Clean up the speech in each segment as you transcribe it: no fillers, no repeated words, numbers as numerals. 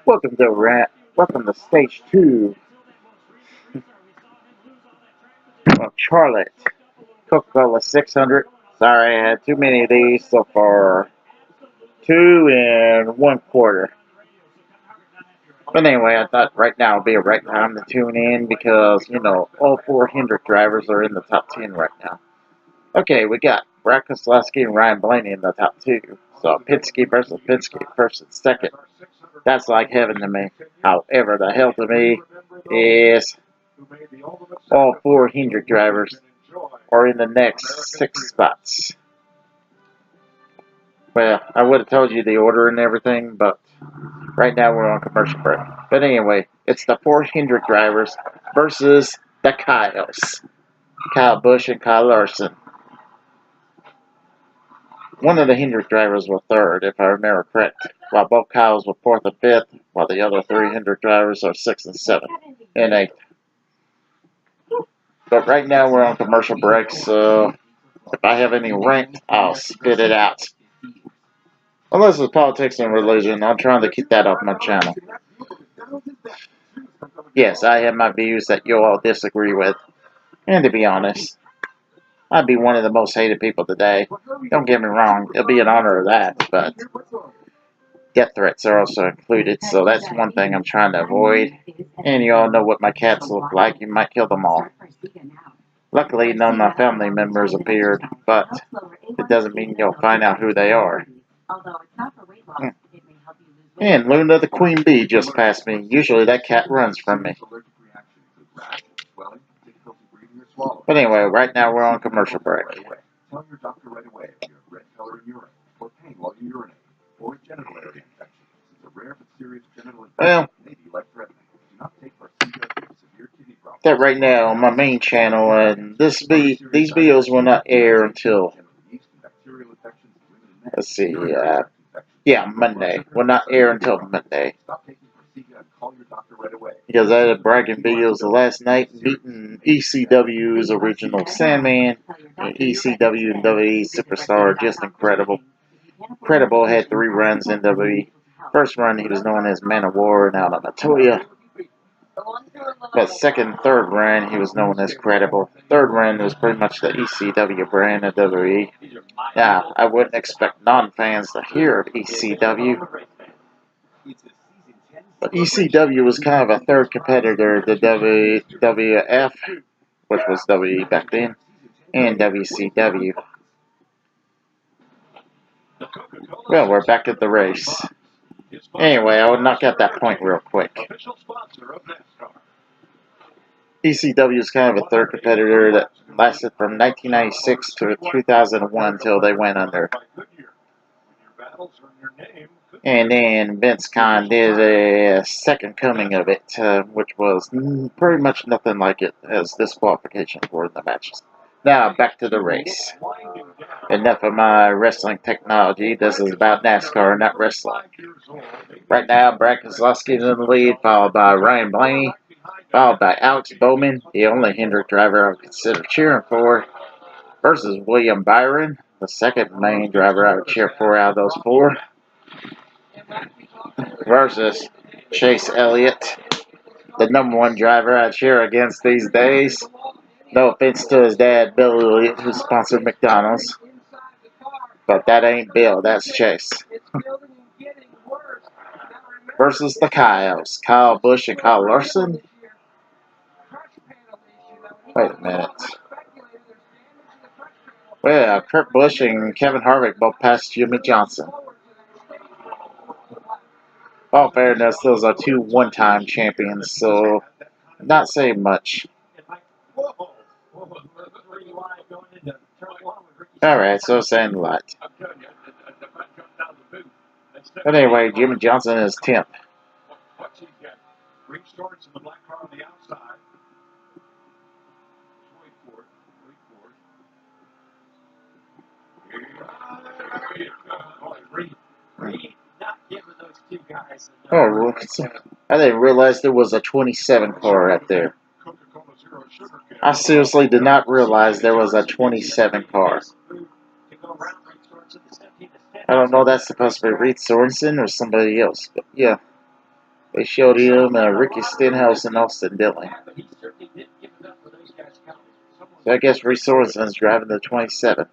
Welcome to stage 2 of Charlotte Coca-Cola 600. Sorry, I had too many of these so far. 2 1/4. But anyway, I thought right now would be a right time to tune in because, all 400 drivers are in the top 10 right now. Okay, we got Brad Keselowski and Ryan Blaney in the top 2. So Penske versus second. That's like heaven to me. However, the hell to me is all 400 drivers are in the next 6 spots. Well, I would have told you the order and everything, but right now we're on commercial break. But anyway, it's the 400 drivers versus the Kyles. Kyle Busch and Kyle Larson. One of the Hendrick drivers was third, if I remember correct, while both Kyles were fourth and fifth, while the other 3 Hendrick drivers are sixth and seventh and eighth. But right now we're on commercial break, so if I have any ranked, I'll spit it out. Unless it's politics and religion, I'm trying to keep that off my channel. Yes, I have my views that you all disagree with, and to be honest, I'd be one of the most hated people today. Don't get me wrong, it'll be an honor of that, but death threats are also included, so that's one thing I'm trying to avoid. And you all know what my cats look like, you might kill them all. Luckily, none of my family members appeared, but it doesn't mean you'll find out who they are. And Luna the Queen Bee just passed me. Usually that cat runs from me. But anyway, right now we're on commercial break. Tell your doctor right away if you have red color in urine, or pain while you urinate, or genital area infection. It's a rare but serious genital infection may be life-threatening. Do not take Farxiga for severe kidney problems. That right now on my main channel, and these videos will not air until, let's see, Monday. Will not air until Monday. Because I had bragging videos the last night, beating ECW's original Sandman, and ECW and WWE Superstar, just incredible. Credible had 3 runs in WWE. First run, he was known as Man of War and out of Matoya. But second and third run, he was known as Credible. Third run was pretty much the ECW brand of WWE. Now, I wouldn't expect non-fans to hear of ECW. But ECW was kind of a third competitor to WWF, which was WWE back then, and WCW. Well, we're back at the race. Anyway, I would knock out that point real quick. ECW is kind of a third competitor that lasted from 1996 to 2001 until they went under. And then Vince Khan did a second coming of it, which was pretty much nothing like it as disqualification for the matches. Now, back to the race. Enough of my wrestling technology. This is about NASCAR, not wrestling. Right now, Brad Keselowski is in the lead, followed by Ryan Blaney, followed by Alex Bowman, the only Hendrick driver I would consider cheering for, versus William Byron, the second main driver I would cheer for out of those 4, versus Chase Elliott, the #1 driver I cheer against these days. No offense to his dad, Bill Elliott, who sponsored McDonald's. But that ain't Bill, that's Chase. Versus the Kyles, Kyle Busch and Kyle Larson. Wait a minute. Well, Kurt Busch and Kevin Harvick both passed Jimmy Johnson. All fairness, those are 2 one-time champions, so not saying much. Alright, so saying a lot. But anyway, Jimmy Johnson is 10th. Oh, I didn't realize there was a 27 car right there. I seriously did not realize there was a 27 car. I don't know, that's supposed to be Reed Sorensen or somebody else, but yeah, They showed him Ricky Stenhouse and Austin Dillon. So I guess Reese Sorensen's driving the 27.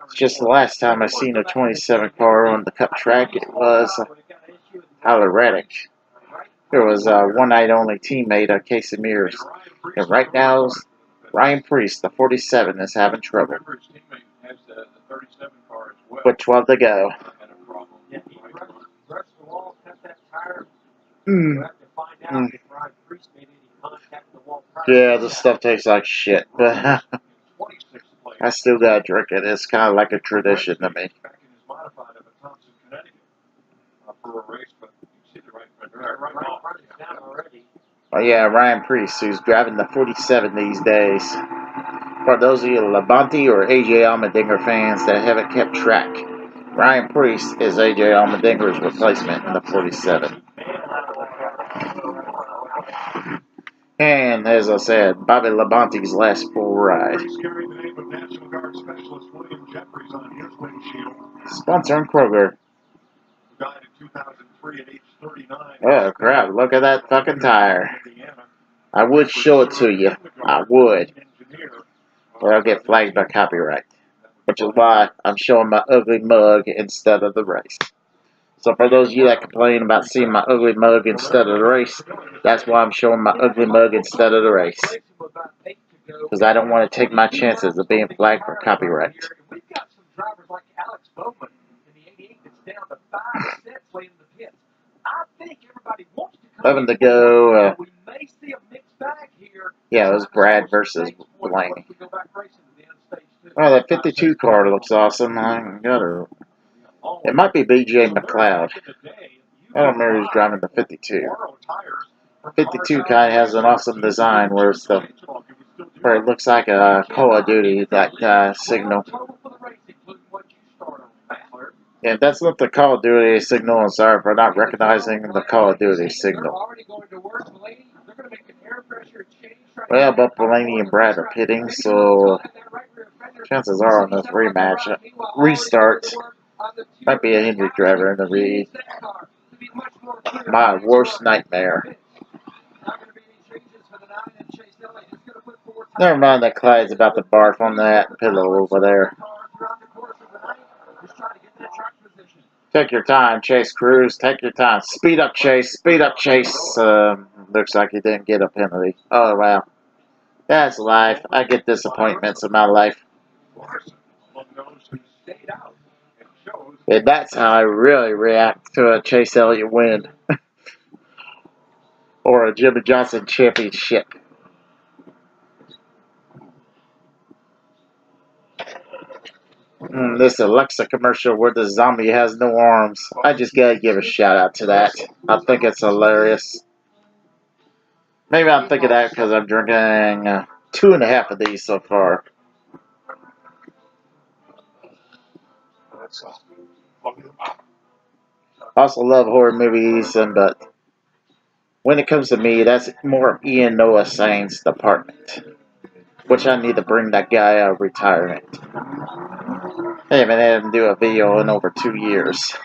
It's just the last time I seen a 27 car on the Cup track. It was Tyler Reddick. There was a one-night only teammate of Casey Mears. And right now, Ryan Priest, the 47, is having trouble. With 12 to go. Yeah, this stuff tastes like shit, but I still gotta drink it. It's kind of like a tradition to me. Oh yeah, Ryan Priest, who's driving the 47 these days. For those of you Labonte or AJ Allmendinger fans that haven't kept track, Ryan Priest is AJ Allmendinger's replacement in the 47. And as I said, Bobby Labonte's last full ride. Sponsoring Kroger. Oh crap, look at that fucking tire. I would show it to you. I would. But I'll get flagged by copyright. Which is why I'm showing my ugly mug instead of the race. So for those of you that complain about seeing my ugly mug instead of the race, that's why I'm showing my ugly mug instead of the race. Because I don't want to take my chances of being flagged for copyright. 11 to go. Yeah, it was Brad versus Blaney. Oh, that 52 car looks awesome. I got her. It might be BJ McLeod. I don't remember who's driving the 52. 52 kind of has an awesome design where it looks like a Call of Duty signal. Yeah, that's not the Call of Duty signal. I'm sorry for not recognizing the Call of Duty signal. Well, both Blaney and Brad are pitting, so chances are on this rematch, restart, might be a Hendrick driver in the lead. My worst nightmare. Never mind that Clyde's about to barf on that pillow over there. Take your time, Chase Cruz. Take your time. Speed up, Chase. Speed up, Chase. Looks like he didn't get a penalty. Oh, wow. That's life. I get disappointments in my life. And that's how I really react to a Chase Elliott win. Or a Jimmy Johnson championship. This Alexa commercial where the zombie has no arms. I just gotta give a shout out to that. I think it's hilarious. Maybe I'm thinking that because I'm drinking 2.5 of these so far. I also love horror movies, but when it comes to me, that's more of Ian Noah Sain's department. Which I need to bring that guy out of retirement. I haven't had him do a video in over 2 years.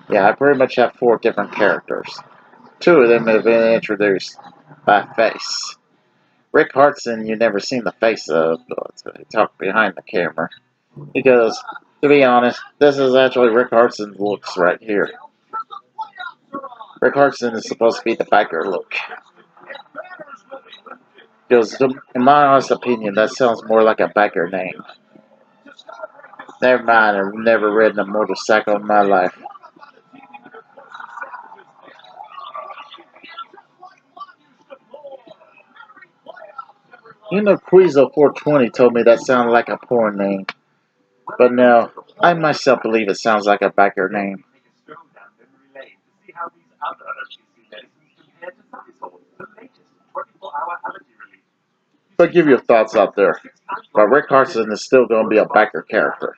Yeah, I pretty much have 4 different characters. 2 of them have been introduced by face. Rick Hartson, you never seen the face of, but he talked behind the camera. He goes, to be honest, this is actually Rick Hartson's looks right here. Rick Hartson is supposed to be the biker look. He goes, in my honest opinion, that sounds more like a biker name. Never mind, I've never ridden a motorcycle in my life. You know, Quizo 420 told me that sounded like a porn name. But no, I myself believe it sounds like a biker name. But give your thoughts out there. But Rick Hartson is still going to be a biker character.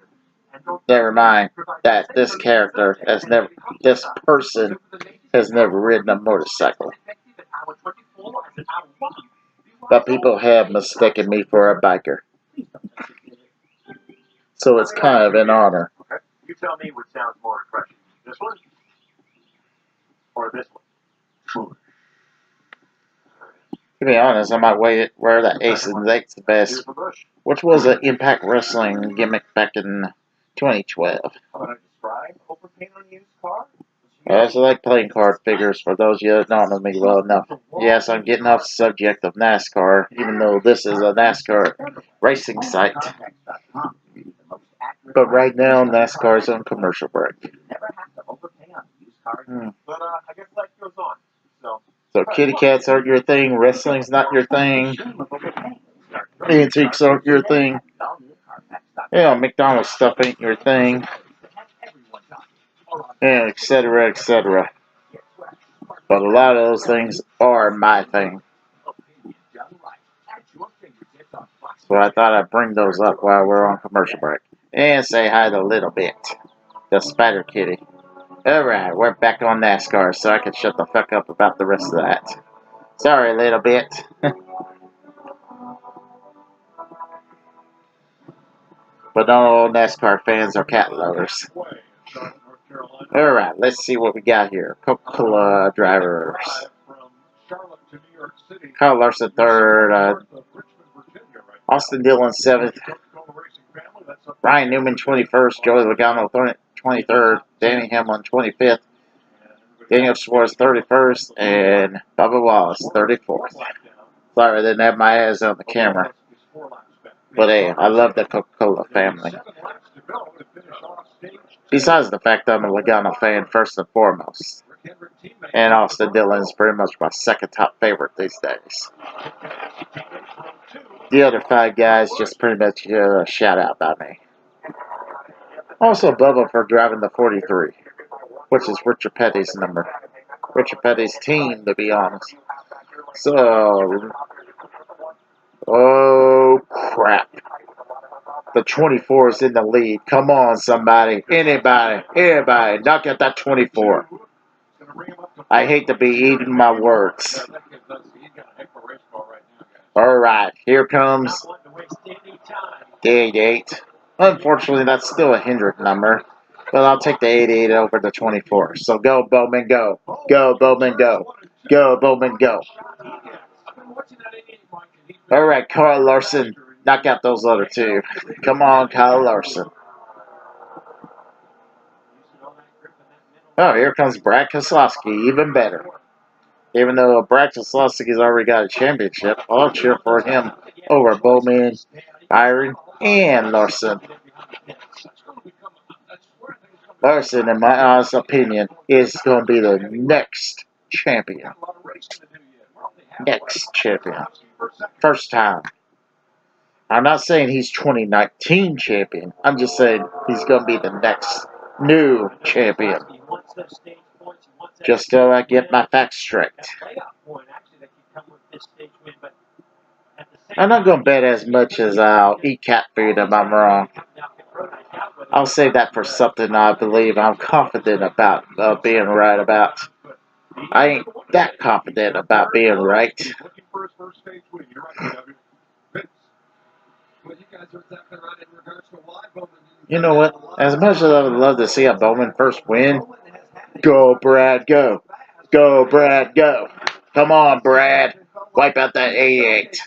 Never mind that this person has never ridden a motorcycle. But people have mistaken me for a biker. So it's kind of an honor. Okay. You tell me which sounds more refreshing. This one or this one? To be honest, I might wear that Ace and Eights vest, which was an Impact Wrestling gimmick back in 2012. I also like playing card figures for those of you that don't know me well enough. Yes, I'm getting off the subject of NASCAR, even though this is a NASCAR racing site. But right now, NASCAR is on commercial break. I guess life goes on. So kitty cats aren't your thing, wrestling's not your thing, antiques aren't your thing, McDonald's stuff ain't your thing, and etc., etc. But a lot of those things are my thing. So I thought I'd bring those up while we're on commercial break. And say hi to Little Bit, the Spider Kitty. Alright, we're back on NASCAR, so I can shut the fuck up about the rest of that. Sorry, Little Bit. But not all NASCAR fans are cat lovers. Alright, let's see what we got here. Coca-Cola drivers. Kyle Larson 3rd. Austin Dillon 7th. Ryan Newman 21st. Joey Logano 23rd. Danny Hamlin 25th. Daniel Suarez 31st. And Bubba Wallace 34th. Sorry, I didn't have my eyes on the camera. But hey, I love the Coca-Cola family. Besides the fact that I'm a Logano fan first and foremost. And Austin Dillon is pretty much my second top favorite these days. The other 5 guys just pretty much a shout out by me. Also Bubba for driving the 43, which is Richard Petty's number. Richard Petty's team, to be honest. So, oh crap. The 24 is in the lead. Come on, somebody. Anybody. Knock out that 24. I hate to be eating my words. Alright, here comes the 88. Unfortunately, that's still a Hendrick number. But I'll take the 88 over the 24. So go, Bowman, go. Go, Bowman, go. Go, Bowman, go. Alright, Kyle Larson. Knock out those other 2. Come on, Kyle Larson. Oh, here comes Brad Keselowski. Even better. Even though Brad Keselowski's already got a championship, I'll cheer for him over Bowman, Byron, and Larson. Larson, in my honest opinion, is going to be the next champion. Next champion. First time. I'm not saying he's 2019 champion. I'm just saying he's going to be the next new champion. Just so I get my facts straight. I'm not going to bet as much as I'll eat cat food if I'm wrong. I'll save that for something I believe I'm confident about being right about. I ain't that confident about being right. You know what? As much as I would love to see a Bowman first win, go, Brad, go. Go, Brad, go. Come on, Brad. Wipe out that 88.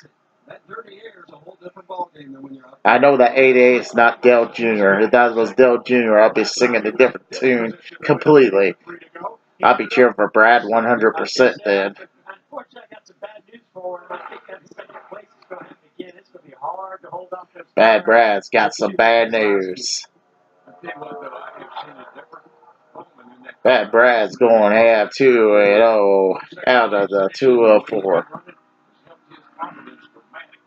I know that 88 is not Dale Jr. If that was Dale Jr., I'll be singing a different tune completely. I'll be cheering for Brad 100% then. Bad Brad's got some bad news. Bad Brad's going to have 2-0 out of the 204.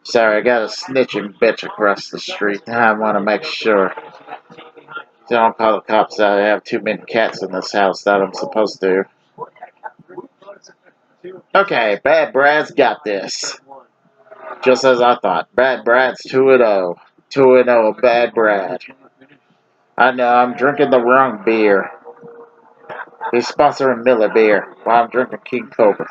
Sorry, I got a snitching bitch across the street. I want to make sure. Don't call the cops out. I have too many cats in this house that I'm supposed to. Okay, Bad Brad's got this. Just as I thought. Bad Brad's 2-0. 2-0, Bad Brad. I know, I'm drinking the wrong beer. He's sponsoring Miller Beer while I'm drinking King Cobra.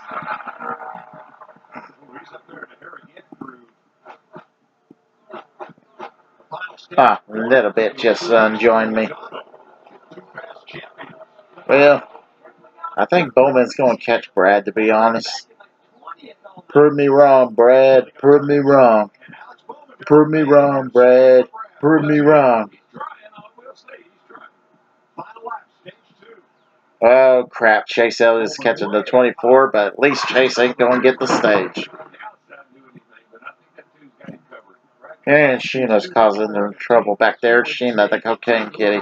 Ah, a little bit just joined me. Well, I think Bowman's going to catch Brad, to be honest. Prove me wrong, Brad. Prove me wrong. Prove me wrong, Brad. Prove me wrong. Oh, crap. Chase Elliott's catching the 24, but at least Chase ain't going to get the stage. And Sheena's causing them trouble back there. Sheena, the cocaine kitty.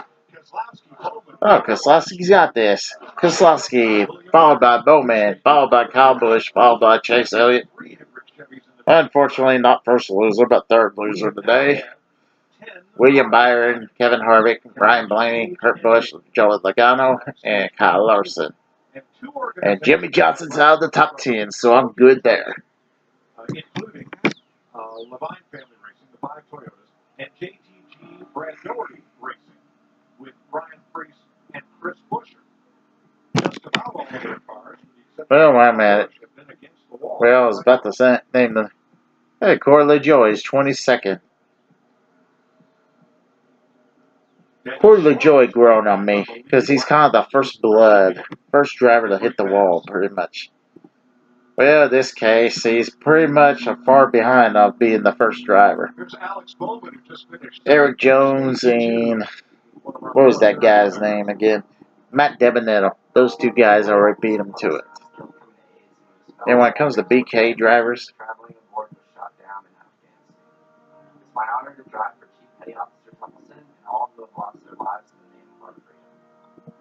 Oh, Kozlowski's got this. Kozlowski, followed by Bowman, followed by Kyle Busch, followed by Chase Elliott. Unfortunately, not first loser, but third loser today. William Byron, Kevin Harvick, Brian Blaney, Kurt Busch, Joey Logano, and Kyle Larson. And Jimmy Johnson's out of the top 10, so I'm good there. Including Levine Family Racing, the 5 Toyotas, and JTG Brad Doherty Racing with Ryan Priest and Chris Buescher. Just about all their cars, Well, wait a minute. Well, I was about to name the... Hey, Corley Joy's 22nd. Corley Joy growing on me, because he's kind of the first blood, first driver to hit the wall, pretty much. Well, in this case, he's pretty much far behind of being the first driver. Eric Jones and... what was that guy's name again? Matt Debonetto. Those two guys already beat him to it. And when it comes to BK drivers... my honor to drive for Chief Petty Officer Templeton and all who have lost their lives in the name of our freedom.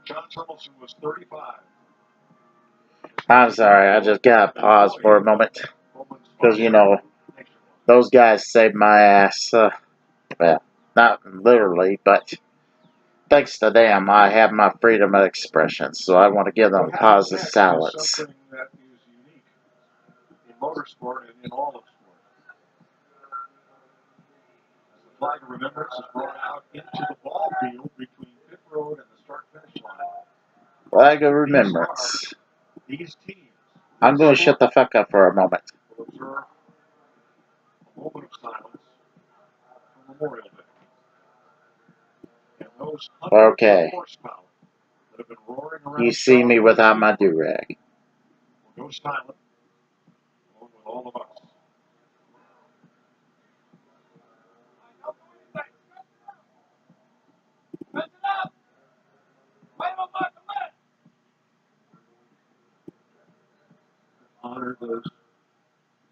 John Templeton was 35. I'm sorry, I just gotta pause for a moment. Because, you know, those guys saved my ass. Well, not literally, but thanks to them, I have my freedom of expression. So I want to give them positive silence. Something that is unique in motorsport and in all of sport. As the flag of remembrance is brought out into the ball field between pit road and the start-finish line. Flag of remembrance. These teams. I'm going to shut the fuck up for a moment. Will observe a moment of silence for Memorial Day. And those Okay. horsepower that have been roaring around. You see me without my do-rag. Will go silent along with all of us. Honor those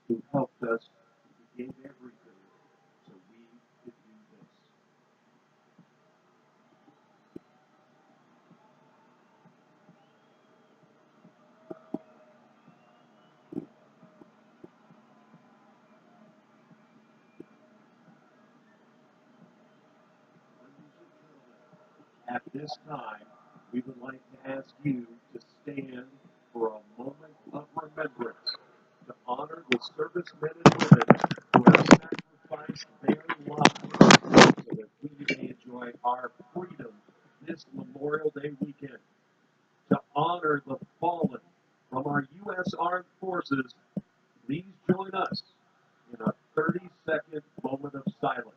who helped us, who gave everything, so we could do this. At this time, we would like to ask you to stand for a moment of remembrance to honor the servicemen and women who have sacrificed their lives so that we may enjoy our freedom this Memorial Day weekend. To honor the fallen from our U.S. Armed Forces, please join us in a 30-second moment of silence.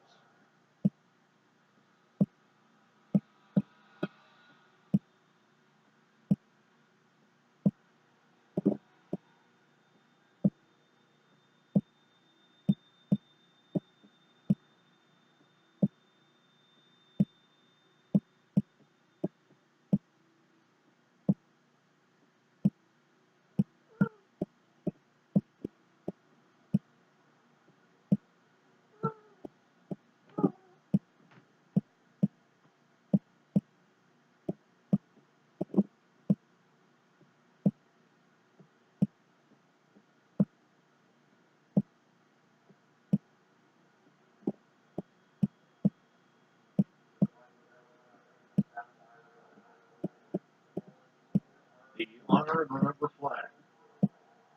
The Honor and Remember flag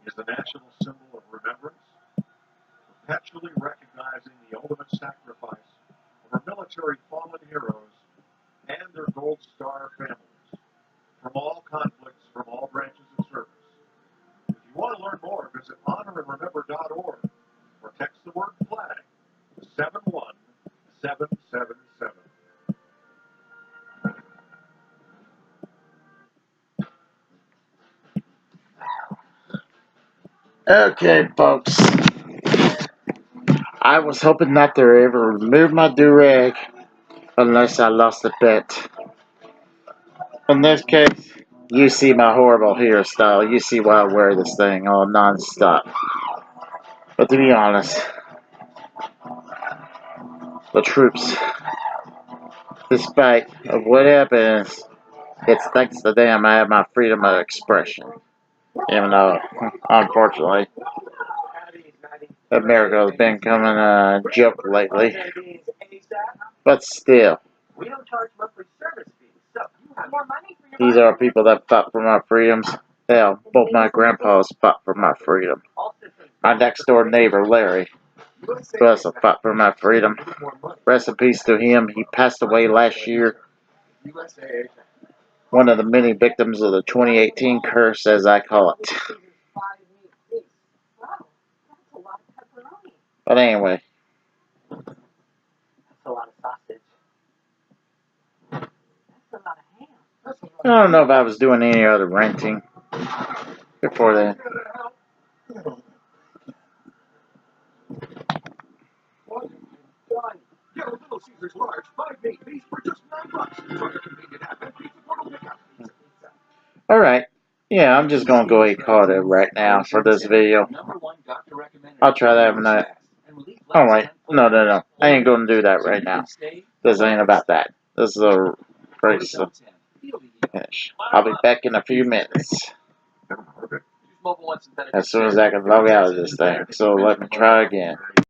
is the national symbol of remembrance, perpetually recognizing the ultimate sacrifice of our military fallen heroes and their Gold Star families from all conflicts, from all branches of service. If you want to learn more, visit honorandremember.org or text the Okay, folks. I was hoping not to ever remove my do-rag unless I lost a bet. In this case, you see my horrible hairstyle. You see why I wear this thing all non-stop. But to be honest, the troops, despite of what happens, it's thanks to them I have my freedom of expression. Even though, unfortunately, America has been becoming a joke lately. But still, these are people that fought for my freedoms. Hell, both my grandpas fought for my freedom. My next door neighbor, Larry, who also fought for my freedom. Rest in peace to him. He passed away last year. One of the many victims of the 2018 curse, as I call it. But anyway. That's a lot of sausage. That's a lot of ham. I don't know if I was doing any other renting before then. Get a Little Caesars large, 5 baked beef for just $9. Try the convenient app and pizza portal pickup. Alright. Yeah, I'm just gonna go ahead and call it right now for this video. I'll try that one out. Alright. No. I ain't gonna do that right now. This ain't about that. This is a race of finish. I'll be back in a few minutes. As soon as I can log out of this thing. So let me try again.